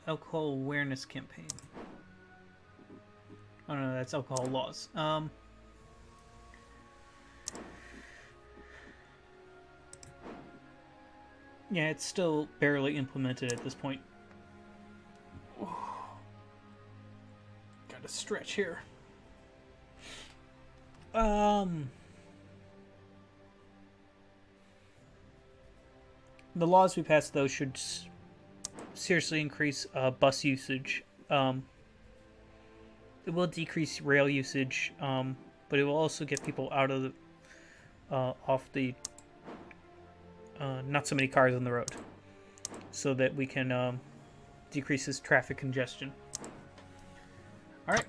Alcohol awareness campaign. Oh no, that's alcohol laws. Yeah, it's still barely implemented at this point. Gotta stretch here. The laws we passed, though, should seriously increase bus usage. It will decrease rail usage, but it will also get people out of the off the not so many cars on the road, so that we can decrease this traffic congestion. All right,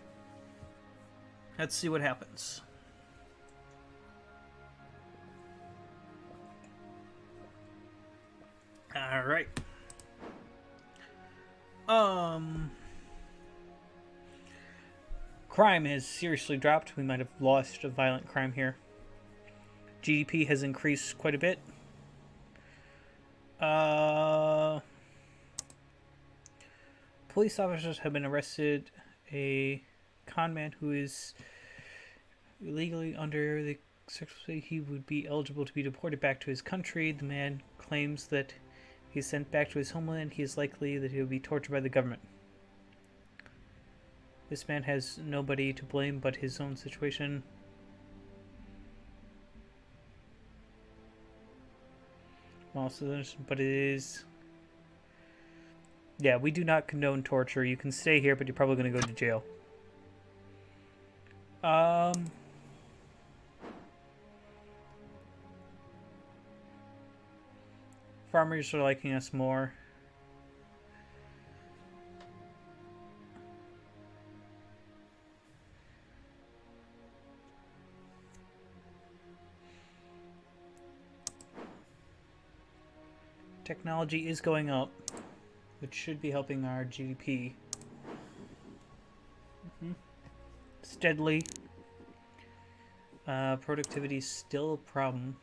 let's see what happens. All right. Crime has seriously dropped. We might have lost a violent crime here. GDP has increased quite a bit. Police officers have been arrested. A con man who is illegally under the circumstances he would be eligible to be deported back to his country. The man claims that he is sent back to his homeland. He is likely that he will be tortured by the government. This man has nobody to blame but his own situation. Also, but it is... Yeah, we do not condone torture. You can stay here, but you're probably going to go to jail. Farmers are liking us more. Technology is going up, which should be helping our GDP. Steadily. Productivity is still a problem.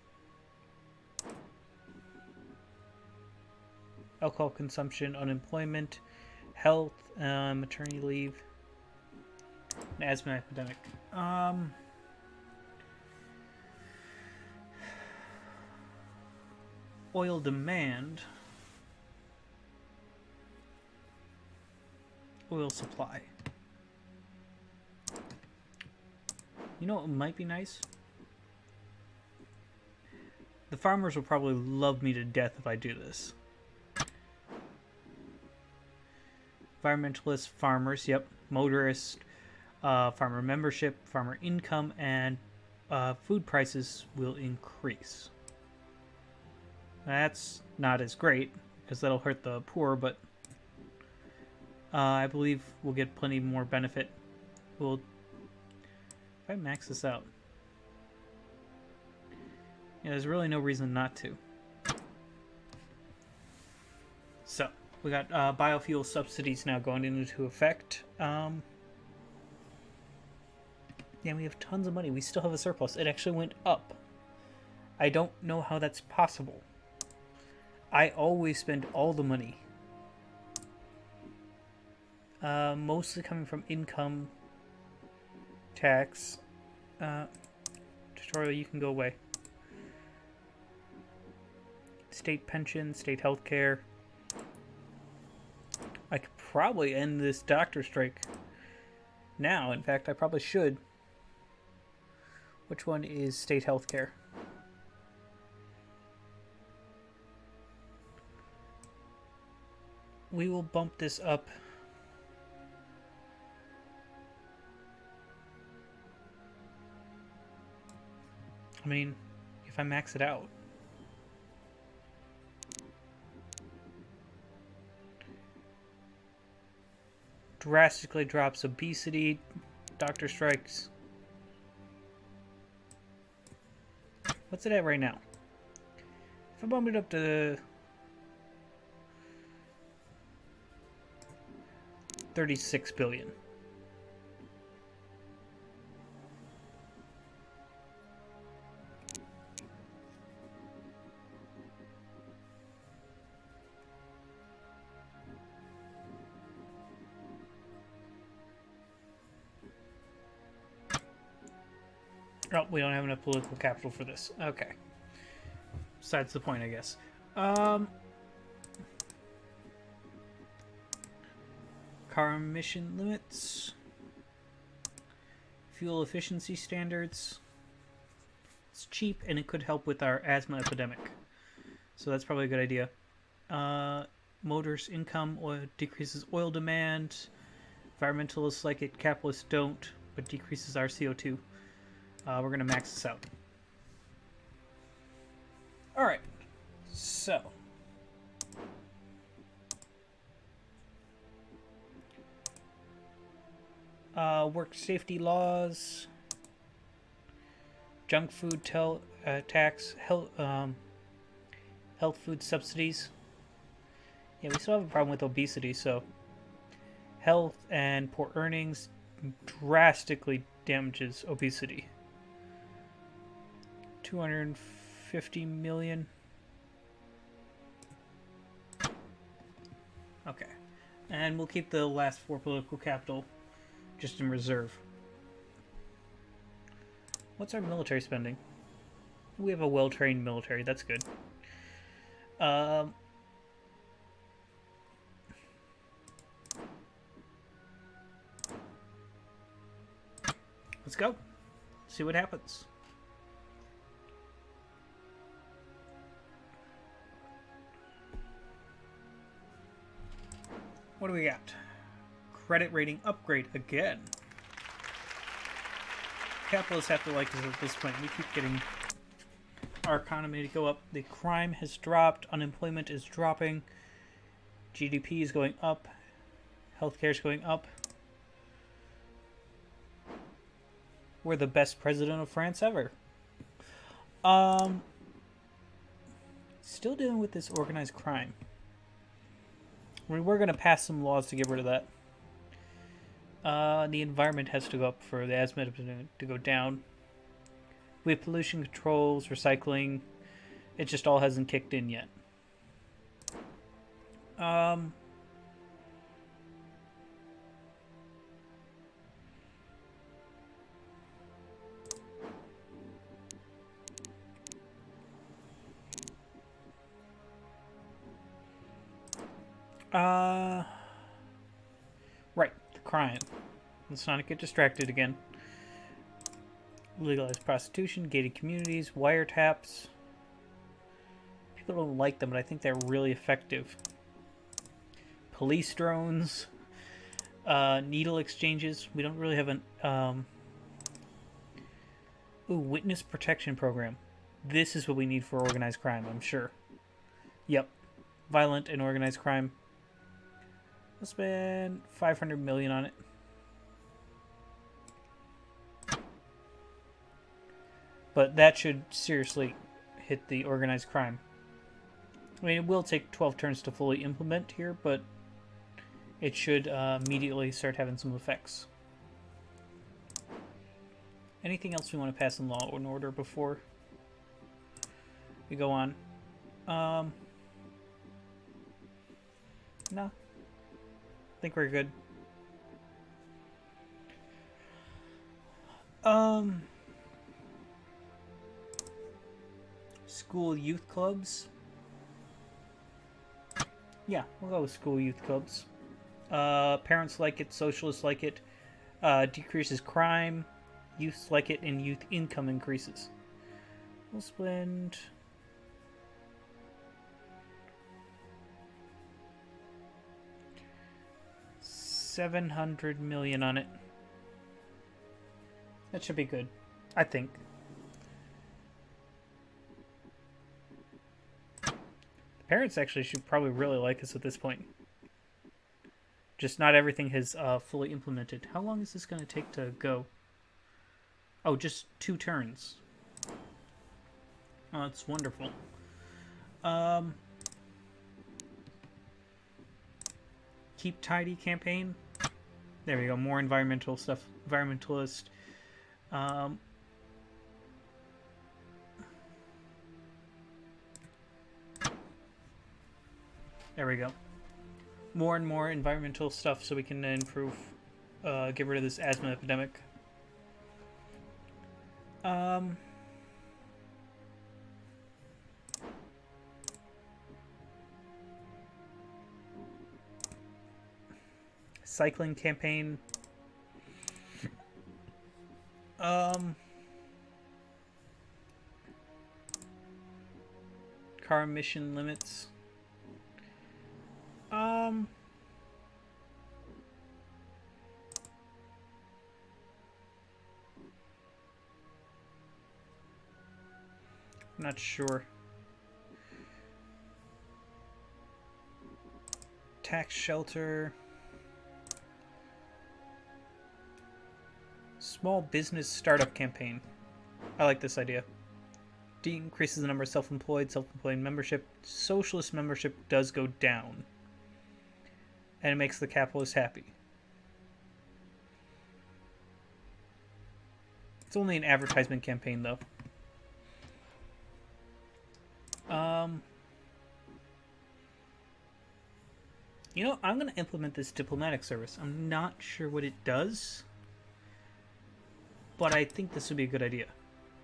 Alcohol consumption, unemployment, health, maternity leave, an asthma epidemic. Oil demand, oil supply. You know what might be nice? The farmers will probably love me to death if I do this. Environmentalist farmers, yep. Motorist, farmer membership, farmer income, and food prices will increase. That's not as great, because that'll hurt the poor, but I believe we'll get plenty more benefit. If I max this out. Yeah, there's really no reason not to. So, we got biofuel subsidies now going into effect. Yeah, we have tons of money. We still have a surplus. It actually went up. I don't know how that's possible. I always spend all the money. Mostly coming from income tax. Tutorial, you can go away. State pension, state health care. I could probably end this doctor strike now. In fact, I probably should. Which one is state health care? We will bump this up. I mean, if I max it out. Drastically drops obesity, doctor strikes. What's it at right now? If I bump it up to 36 billion. Oh, we don't have enough political capital for this. Okay. Besides the point, I guess. Car emission limits. Fuel efficiency standards. It's cheap and it could help with our asthma epidemic. So that's probably a good idea. Motors income decreases oil demand. Environmentalists like it, capitalists don't, but decreases our CO2. We're going to max this out. Alright, so. Work safety laws. Junk food tax. Health food subsidies. Yeah, we still have a problem with obesity, so. Health and poor earnings drastically damages obesity. 250 million. Okay. And we'll keep the last 4 political capital just in reserve. What's our military spending? We have a well-trained military. That's good. Let's go. See what happens. What do we got? Credit rating upgrade again. Capitalists have to like us at this point. We keep getting our economy to go up. The crime has dropped. Unemployment is dropping. GDP is going up. Healthcare is going up. We're the best president of France ever. Still dealing with this organized crime. I mean, we're going to pass some laws to get rid of that. The environment has to go up for the asthma to go down. We have pollution controls, recycling. It just all hasn't kicked in yet. Right, the crime. Let's not get distracted again. Legalized prostitution, gated communities, wiretaps. People don't like them, but I think they're really effective. Police drones. Needle exchanges. We don't really have an... witness protection program. This is what we need for organized crime, I'm sure. Yep. Violent and organized crime. We'll spend 500 million on it. But that should seriously hit the organized crime. I mean, it will take 12 turns to fully implement here, but it should immediately start having some effects. Anything else we want to pass in law and order before we go on? No. I think we're good. School youth clubs. Yeah, we'll go with school youth clubs. Parents like it, socialists like it. Decreases crime. Youths like it, and youth income increases. We'll spend... $700 million on it. That should be good, I think. The parents actually should probably really like us at this point. Just not everything has fully implemented. How long is this going to take to go? Oh, just 2 turns. Oh, that's wonderful. Keep Tidy campaign. There we go. More environmental stuff. Environmentalist. There we go. More and more environmental stuff so we can improve, get rid of this asthma epidemic. Um, cycling campaign. Car emission limits. I'm not sure. Tax shelter. Small business startup campaign. I like this idea. Decreases the number of self-employed membership. Socialist membership does go down. And it makes the capitalists happy. It's only an advertisement campaign, though. You know, I'm going to implement this diplomatic service. I'm not sure what it does, but I think this would be a good idea.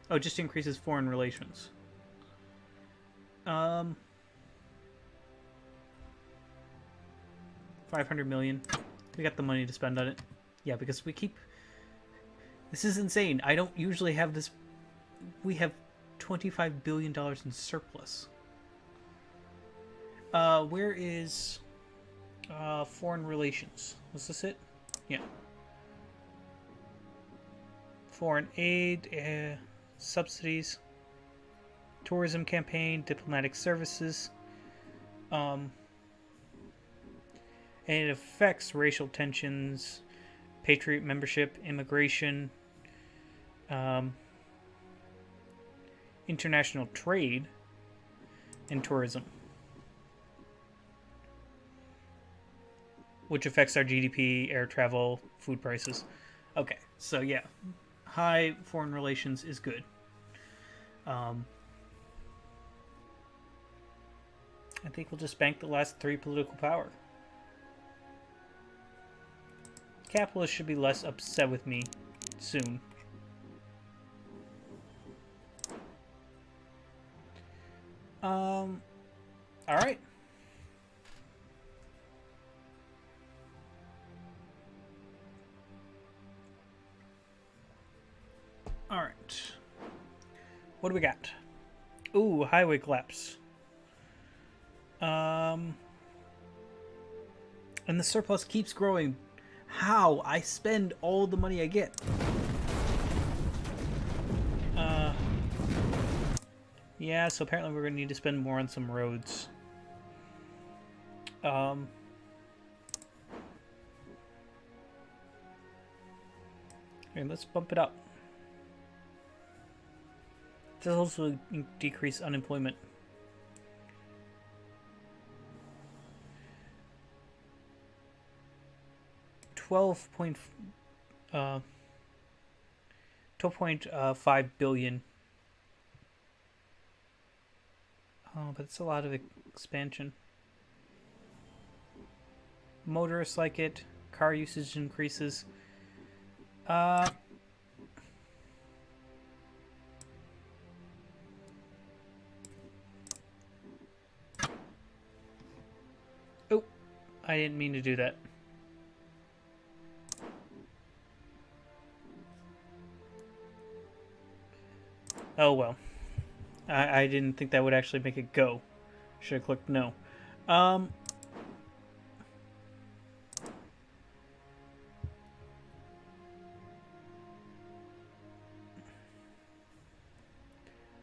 Oh, it just increases foreign relations. 500 million. We got the money to spend on it. Yeah, because we keep... This is insane. I don't usually have this... We have $25 billion in surplus. Where is... foreign relations? Was this it? Yeah. Foreign aid, subsidies, tourism campaign, diplomatic services. And it affects racial tensions, patriot membership, immigration, international trade, and tourism. Which affects our GDP, air travel, food prices. Okay, so yeah, high foreign relations is good. I think we'll just bank the last 3 political power. Capitalists should be less upset with me soon. Alright. Alright. What do we got? Ooh, highway collapse. And the surplus keeps growing. How? I spend all the money I get. Yeah, so apparently we're going to need to spend more on some roads. And let's bump it up. This will also decrease unemployment. $12.5 billion. Oh, but it's a lot of expansion. Motorists like it. Car usage increases. Oh, I didn't mean to do that. Oh well. I didn't think that would actually make it go. Should have clicked no.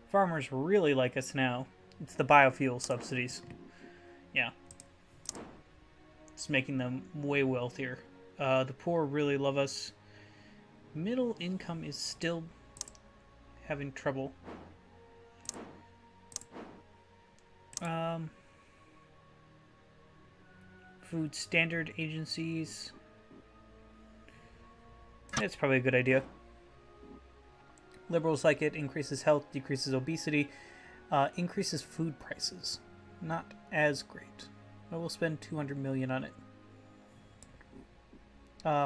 Farmers really like us now. It's the biofuel subsidies. Yeah. It's making them way wealthier. The poor really love us. Middle income is still having trouble. Food standard agencies. That's probably a good idea. Liberals like it. Increases health, decreases obesity, increases food prices. Not as great. I will spend 200 million on it.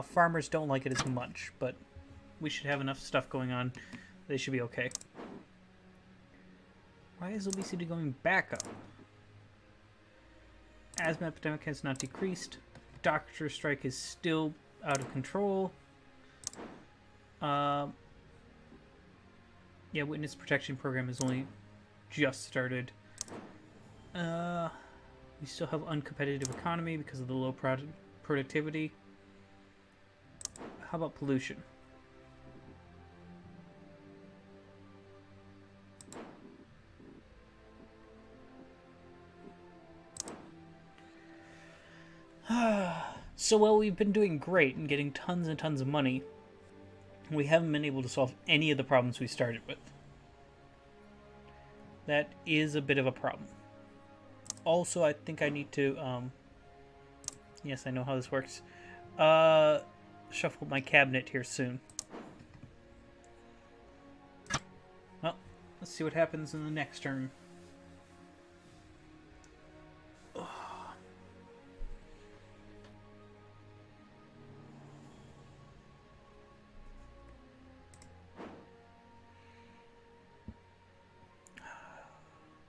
Farmers don't like it as much, but we should have enough stuff going on they should be okay. Why is obesity going back up? Asthma epidemic has not decreased. Doctor strike is still out of control. Yeah, witness protection program has only just started. We still have uncompetitive economy because of the low productivity. How about pollution? So while we've been doing great and getting tons and tons of money, we haven't been able to solve any of the problems we started with. That is a bit of a problem. Also, I think I need to, yes, I know how this works. Shuffle my cabinet here soon. Well, let's see what happens in the next turn.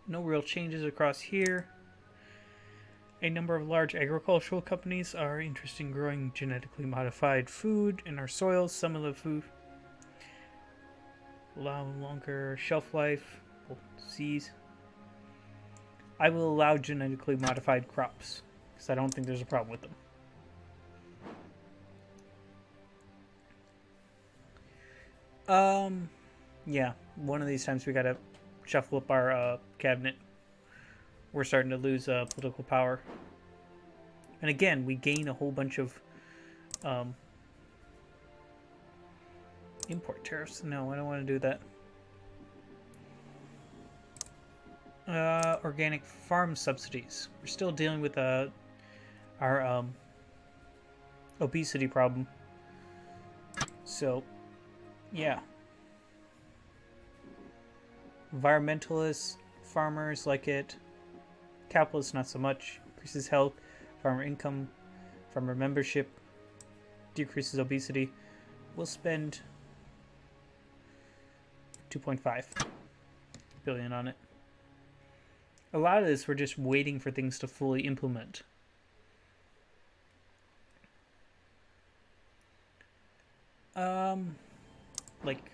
No real changes across here. A number of large agricultural companies are interested in growing genetically modified food in our soils. Some of the food allow longer shelf life. Seeds. I will allow genetically modified crops because I don't think there's a problem with them. Yeah, one of these times we gotta shuffle up our cabinet. We're starting to lose political power. And again, we gain a whole bunch of import tariffs. No, I don't want to do that. Organic farm subsidies. We're still dealing with our obesity problem. So, yeah. Environmentalists, farmers like it. Capitalists, not so much. Increases health, farmer income, farmer membership, decreases obesity. We'll spend 2.5 billion on it. A lot of this we're just waiting for things to fully implement. Like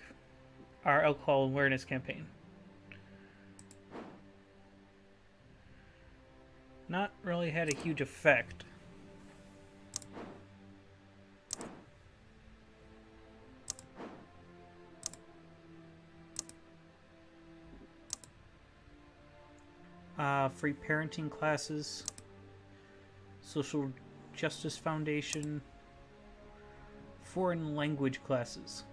our alcohol awareness campaign. Not really had a huge effect. Free parenting classes, social justice foundation, foreign language classes.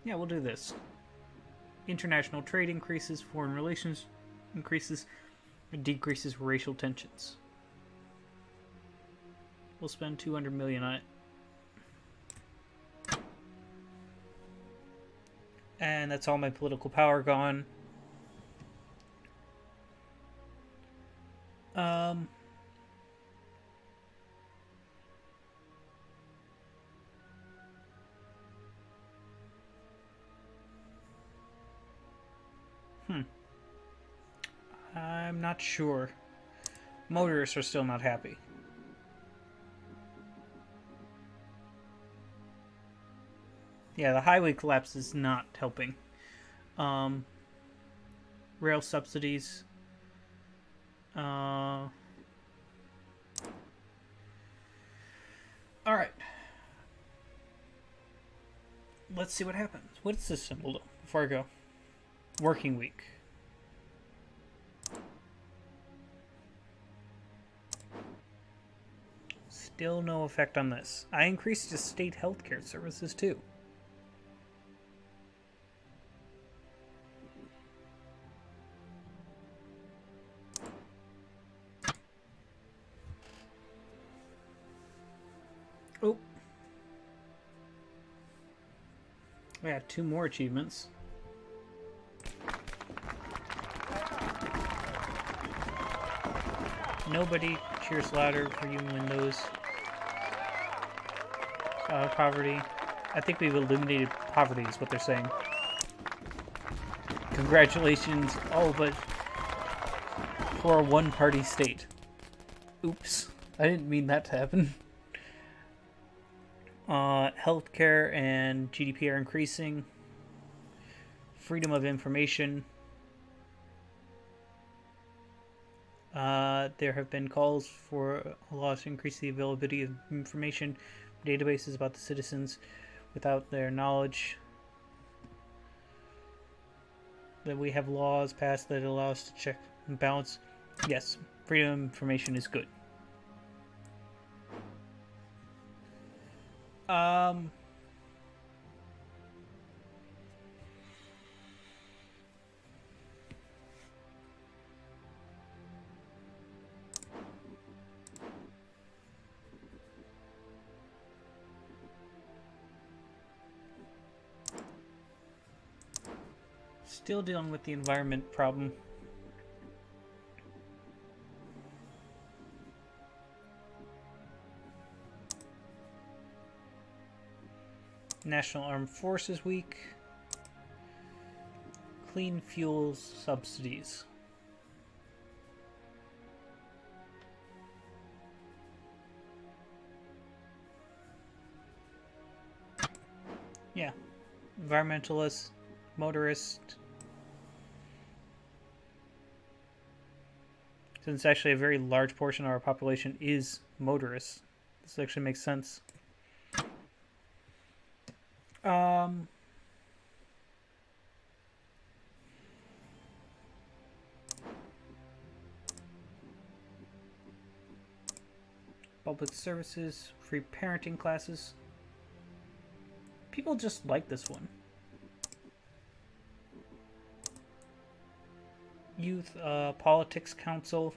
Yeah, we'll do this. International trade increases, foreign relations increases, and decreases racial tensions. We'll spend 200 million on it. And that's all my political power gone. I'm not sure. Motorists are still not happy. Yeah, the highway collapse is not helping. Rail subsidies. Alright. Let's see what happens. What's this symbol before I go? Working week. Still no effect on this. I increased the state healthcare services too. Oh. We got 2 more achievements. Nobody cheers louder for you when those poverty. I think we've eliminated poverty is what they're saying. Congratulations, all but for a one-party state. Oops. I didn't mean that to happen. Healthcare and GDP are increasing. Freedom of information. There have been calls for a law to increase the availability of information databases about the citizens without their knowledge. That we have laws passed that allow us to check and balance. Yes, freedom of information is good. Still dealing with the environment problem. National Armed Forces Week. Clean fuels subsidies. Yeah. Environmentalists, motorists. Since actually a very large portion of our population is motorists, this actually makes sense. Public services, free parenting classes. People just like this one. Youth Politics Council.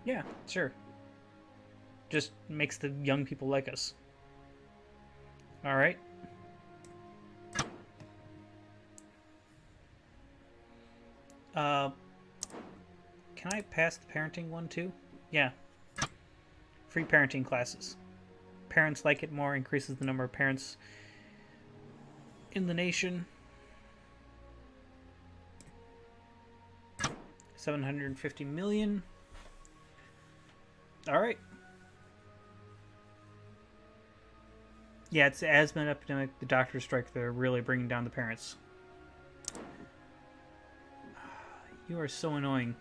Yeah, sure. Just makes the young people like us. Alright. Can I pass the parenting one too? Yeah. Free parenting classes. Parents like it more, increases the number of parents in the nation. 750 million. Alright. Yeah, it's the asthma epidemic, the doctor strike, they're really bringing down the parents. You are so annoying.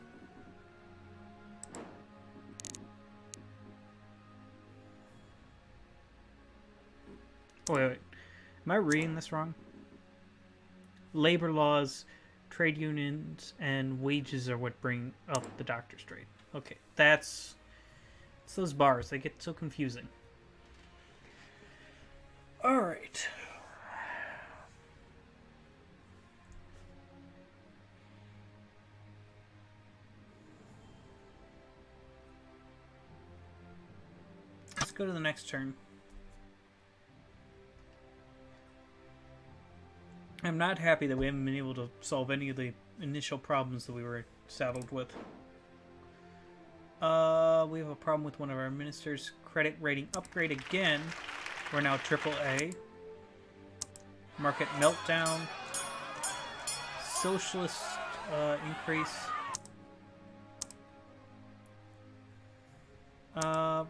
Oh, wait. Am I reading this wrong? Labor laws, trade unions, and wages are what bring up the doctor strike. Okay, it's those bars. They get so confusing. Alright. Let's go to the next turn. I'm not happy that we haven't been able to solve any of the initial problems that we were saddled with. We have a problem with one of our ministers. Credit rating upgrade again. We're now AAA. Market meltdown. Socialist increase.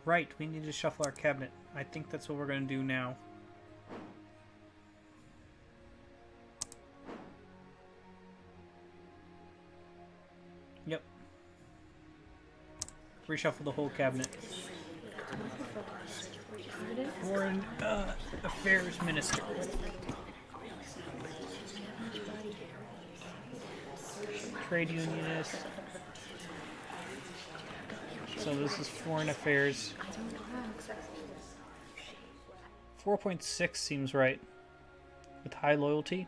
Right, we need to shuffle our cabinet. I think that's what we're going to do now. Yep. Reshuffle the whole cabinet. Foreign Affairs Minister. Trade Unionist. So this is Foreign Affairs. 4.6 seems right. With high loyalty.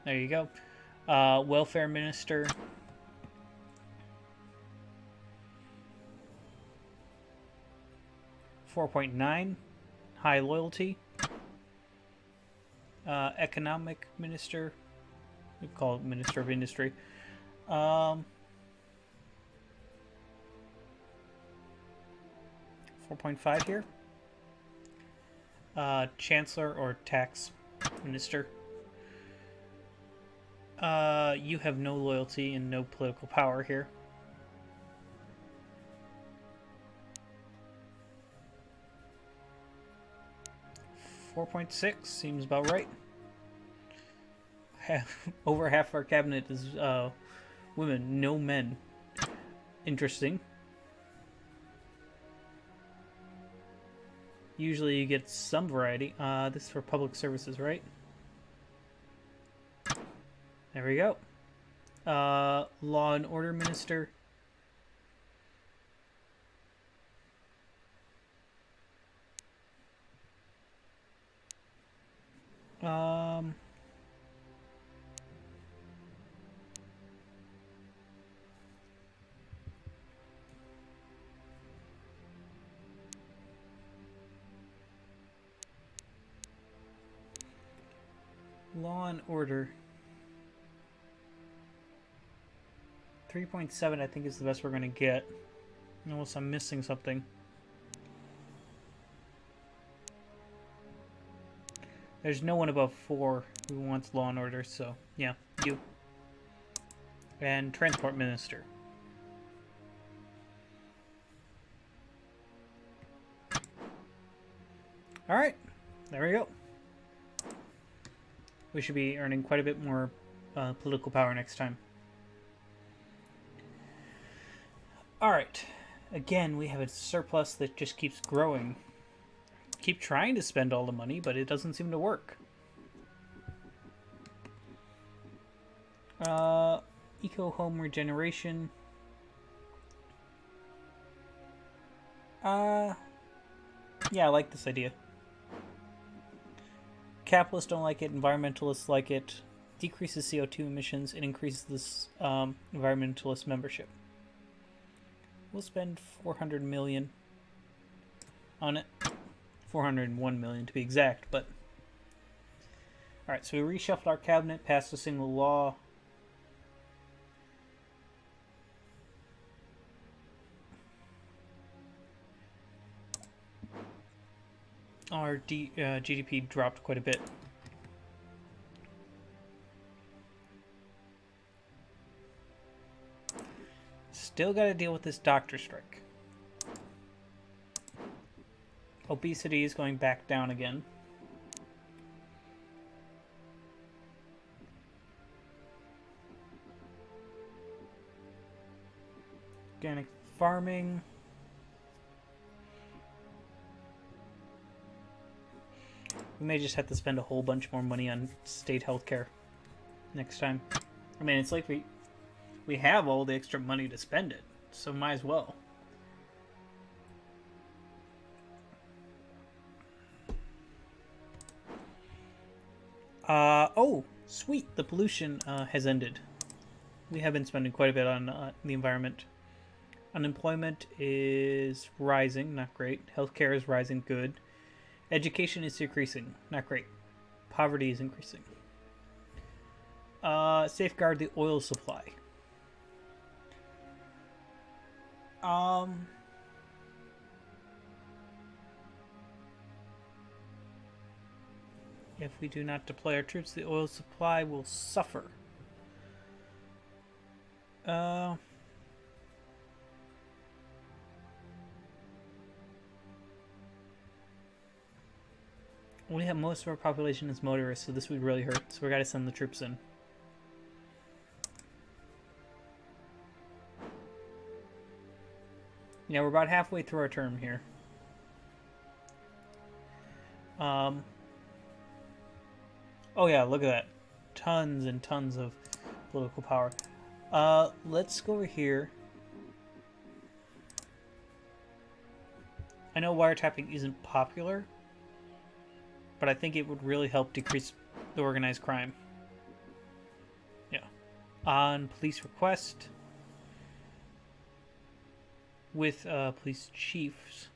There you go. Welfare Minister. 4.9, high loyalty. Economic Minister, we call it Minister of Industry. Um, 4.5 here. Chancellor or tax minister. You have no loyalty and no political power here. $4.6 seems about right. Over half our cabinet is women, no men. Interesting. Usually you get some variety. This is for public services, right? There we go. Law and order minister. Law and order. 3.7 I think is the best we're going to get. Unless I'm missing something. There's no one above 4 who wants law and order, so yeah, you. And transport minister. Alright, there we go. We should be earning quite a bit more political power next time. Alright, again, we have a surplus that just keeps growing. Keep trying to spend all the money, but it doesn't seem to work. Eco home regeneration. Yeah, I like this idea. Capitalists don't like it, environmentalists like it. Decreases CO2 emissions and increases this environmentalist membership. We'll spend 400 million on it. 401 million to be exact, but alright, so we reshuffled our cabinet, passed a single law. Our GDP dropped quite a bit. Still got to deal with this doctor strike. Obesity is going back down again. Organic farming. We may just have to spend a whole bunch more money on state healthcare next time. I mean, it's like we have all the extra money to spend it, so might as well. Oh, sweet, the pollution has ended. We have been spending quite a bit on the environment. Unemployment is rising, not great. Healthcare is rising, good. Education is decreasing, not great. Poverty is increasing. Safeguard the oil supply. If we do not deploy our troops, the oil supply will suffer. We have most of our population as motorists, so this would really hurt. So we gotta send the troops in. Yeah, we're about halfway through our term here. Oh yeah, look at that. Tons and tons of political power. Let's go over here. I know wiretapping isn't popular, but I think it would really help decrease the organized crime. Yeah. On police request with police chiefs.